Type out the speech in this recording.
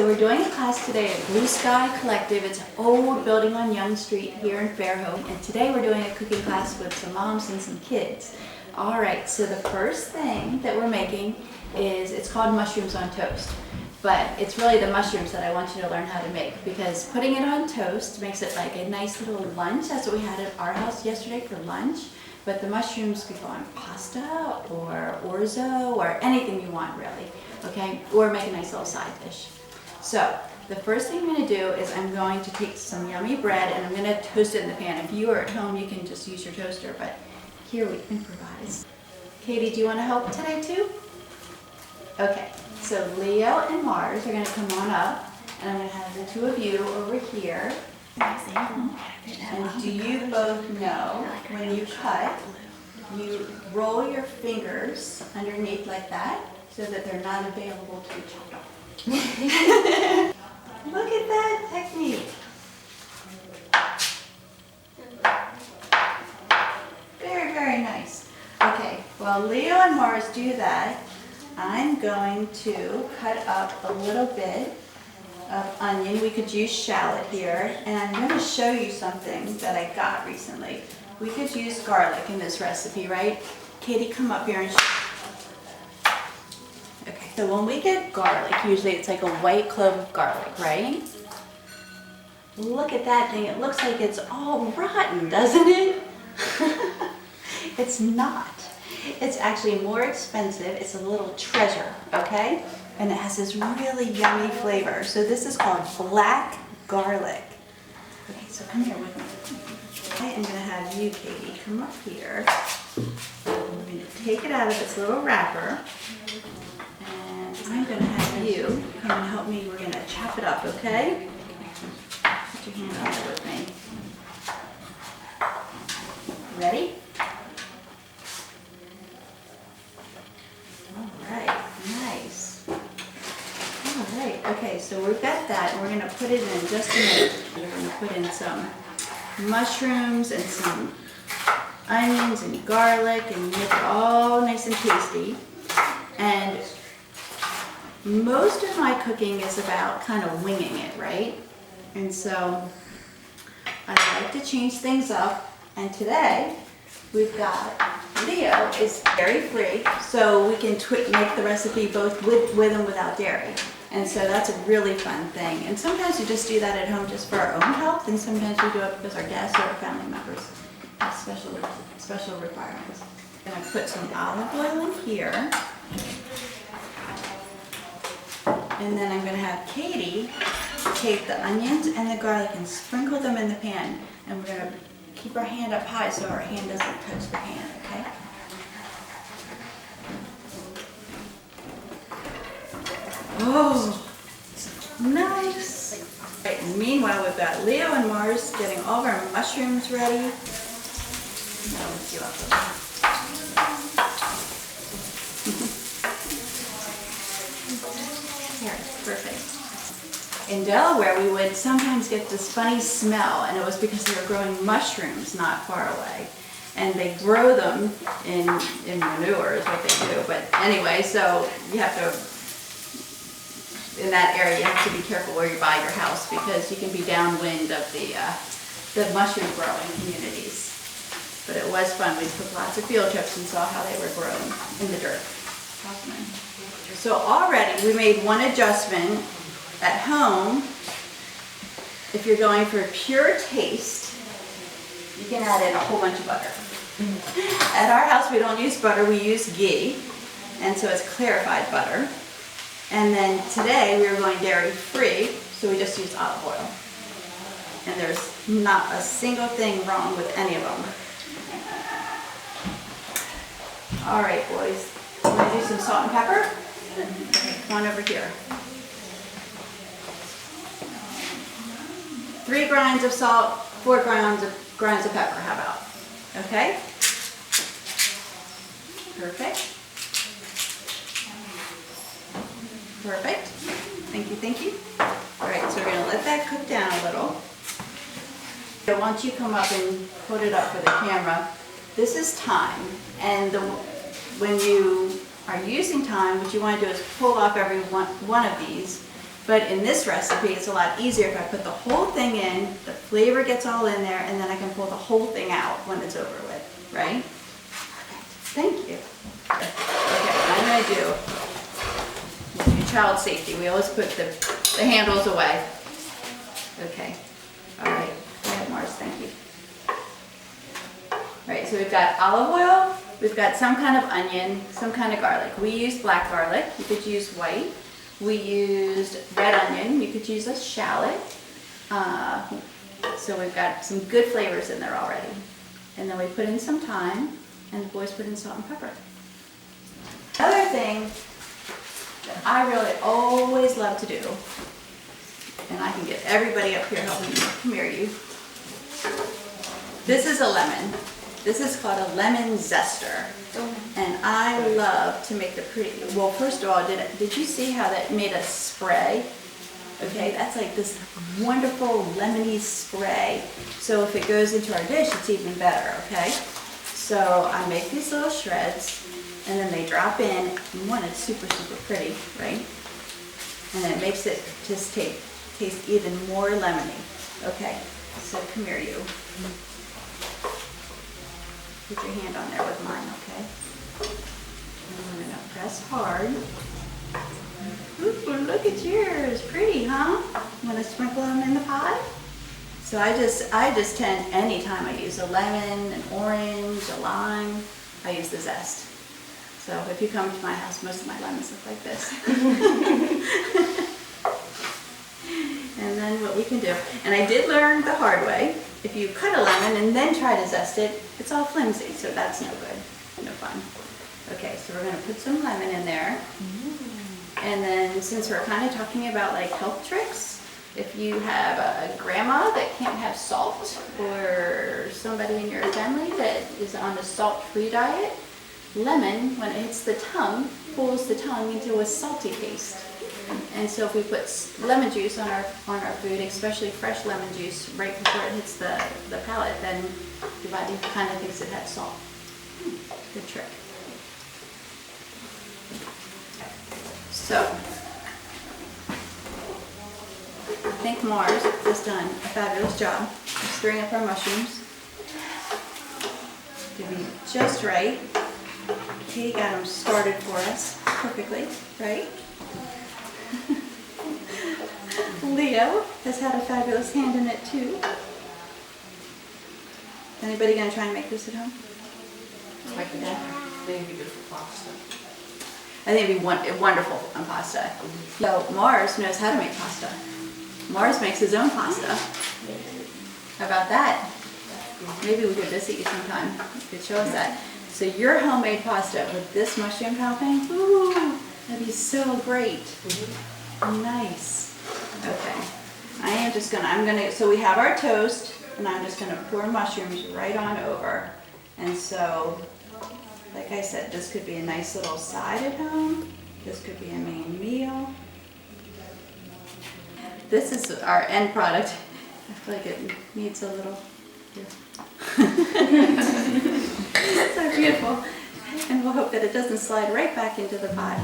So we're doing a class today at Blue Sky Collective. It's an old building on Young Street here in Fairhope. And today we're doing a cooking class with some moms and some kids. All right, so the first thing that we're making is, it's called mushrooms on toast. But it's really the mushrooms that I want you to learn how to make, because putting it on toast makes it like a nice little lunch. That's what we had at our house yesterday for lunch. But the mushrooms could go on pasta or orzo or anything you want really, okay? Or make a nice little side dish. So the first thing I'm going to do is I'm going to take some yummy bread and I'm going to toast it in the pan. If you are at home, you can just use your toaster, but here we improvise. Katie, do you want to help today too? Okay, so Leo and Mars are going to come on up, and I'm going to have the two of you over here. And do you both know when you cut, you roll your fingers underneath like that so that they're not available to be chopped off? Look at that technique. Very, very nice. Okay, while Leo and Mars do that, I'm going to cut up a little bit of onion. We could use shallot here, and I'm going to show you something that I got recently. We could use garlic in this recipe, right? Katie, come up here and okay, so when we get garlic, usually it's like a white clove of garlic, right? Look at that thing. It looks like it's all rotten, doesn't it? It's not. It's actually more expensive. It's a little treasure, okay? And it has this really yummy flavor. So this is called black garlic. Okay, so come here with me. I am gonna have you, Katie, come up here. We're gonna take it out of its little wrapper. And I'm gonna have you come and help me. We're gonna chop it up, okay? Put your hand on it with me. Ready? Okay, so we've got that, and we're going to put it in just a minute. We're going to put in some mushrooms and some onions and garlic and make it all nice and tasty. And most of my cooking is about kind of winging it, right? And so I like to change things up, and today we've got Leo is dairy-free, so we can make the recipe both with and without dairy. And so that's a really fun thing. And sometimes we just do that at home just for our own health, and sometimes we do it because our guests or our family members have special requirements. I'm going to put some olive oil in here. And then I'm going to have Katie take the onions and the garlic and sprinkle them in the pan. And we're going to keep our hand up high so our hand doesn't touch the pan, okay? Oh, nice. Right, and meanwhile, we've got Leo and Mars getting all of our mushrooms ready. Now let's see what here, perfect. In Delaware, we would sometimes get this funny smell, and it was because they were growing mushrooms not far away. And they grow them in manure is what they do. But anyway, so you have to, in that area, you have to be careful where you buy your house, because you can be downwind of the mushroom growing communities. But it was fun. We took lots of field trips and saw how they were grown in the dirt. So already we made one adjustment. At home, if you're going for pure taste, you can add in a whole bunch of butter. At our house, we don't use butter, we use ghee, and so it's clarified butter. And then today we were going dairy-free, so we just use olive oil. And there's not a single thing wrong with any of them. All right, boys. Want to do some salt and pepper? Okay, come on over here. 3 grinds of salt, 4 grinds of pepper, how about? Okay? Perfect. Perfect. Thank you, thank you. All right, so we're going to let that cook down a little. So once you come up and put it up for the camera, this is thyme. And when you are using thyme, what you want to do is pull off every one of these But in this recipe, it's a lot easier if I put the whole thing in, the flavor gets all in there, and then I can pull the whole thing out when it's over with, right? Thank you. Okay, what I'm gonna do child safety. We always put the handles away. Okay, all right, go ahead, Mars, thank you. All right, so we've got olive oil, we've got some kind of onion, some kind of garlic. We used black garlic, you could use white. We used red onion, you could use a shallot. So we've got some good flavors in there already. And then we put in some thyme, and the boys put in salt and pepper. Another thing that I really always love to do, and I can get everybody up here helping me, come here you. This is a lemon. This is called a lemon zester. And I love to make the pretty, well, first of all, did you see how that made a spray? Okay, that's like this wonderful lemony spray. So if it goes into our dish, it's even better, okay? So I make these little shreds, and then they drop in. One, it's super, super pretty, right? And it makes it just taste even more lemony. Okay, so come here, you. Put your hand on there with mine, okay? And I'm gonna press hard. Ooh, look at yours, pretty, huh? I'm gonna sprinkle them in the pie. So I just tend, anytime I use a lemon, an orange, a lime, I use the zest. So if you come to my house, most of my lemons look like this. And then what we can do, and I did learn the hard way, if you cut a lemon and then try to zest it, it's all flimsy, so that's no good, no fun. Okay, so we're gonna put some lemon in there. And then since we're kind of talking about like health tricks, if you have a grandma that can't have salt, or somebody in your family that is on a salt-free diet, lemon, when it hits the tongue, pulls the tongue into a salty taste. And so if we put lemon juice on our food, especially fresh lemon juice, right before it hits the palate, then your body kind of thinks it had salt. Good trick. So, I think Mars has done a fabulous job of stirring up our mushrooms. To be just right. Katie got them started for us perfectly, right? Leo has had a fabulous hand in it too. Anybody gonna try and make this at home? Like that. Maybe good for pasta. I think it'd be wonderful on pasta. So Mars knows how to make pasta. Mars makes his own pasta. How about that? Maybe we could visit you sometime. You could show us that. So your homemade pasta with this mushroom topping, ooh, that'd be so great. Nice. Okay. So we have our toast, and I'm just gonna pour mushrooms right on over. And so, like I said, this could be a nice little side at home. This could be a main meal. This is our end product. I feel like it needs a little. So beautiful. And we'll hope that it doesn't slide right back into the pot.